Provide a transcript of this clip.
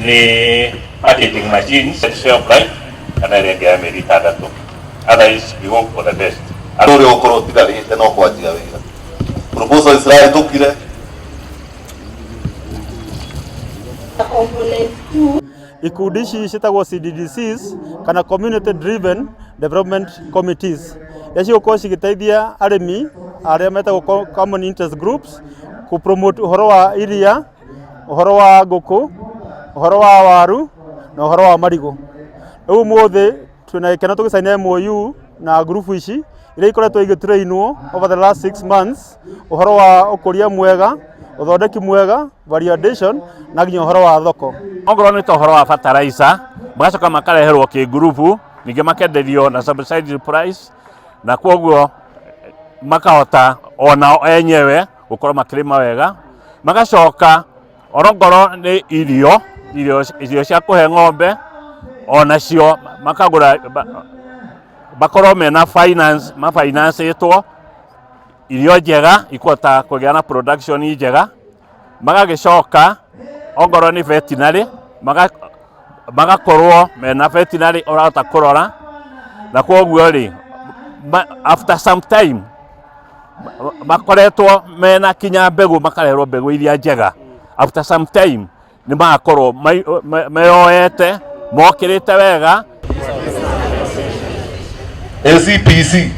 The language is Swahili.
ni packaging machines shelf life kana rengea mĩeri 6. Otherwise we hope for the best. Ore okoro tigarite no kwatiga wega. Proposal Israel tukire. Ikundi ici citagwo CDDCs kana community driven development committees. Yaci uko cigiteithia arimi aria metagwo common interest groups ku promote uhoro wa iria, uhoro wa nguku, uhoro wa waru na uhoro wa marigo. Riu mothe twina ikena tugisaina MOU na group ici iria ikoretwo igitrainwo over the last 6 months uhoro wa ukuria mwega, uthondeki mwega, validation na nginya uhoro wa thoko. Ongoro ni uhoro wa fertilizer magacoka makareherwo ki group ninge makenderio na subsidized price na kwoguo makahota ona enyewe gukorwo makirima wega, magacoka orongoro ni irio cia kuhe ng'ombe onacio makagura bakorwo mena finance itwo irio njega ikota kugia na production njega, magagicoka ongoro ni veterinary magakorwo mena veterinary orata kurora na kwoguo ri after some time makoretwo mena kinya mbegu makarerwo mbegu iria njega. After some time ni magakorwo meyoete mokirite wega. ACPC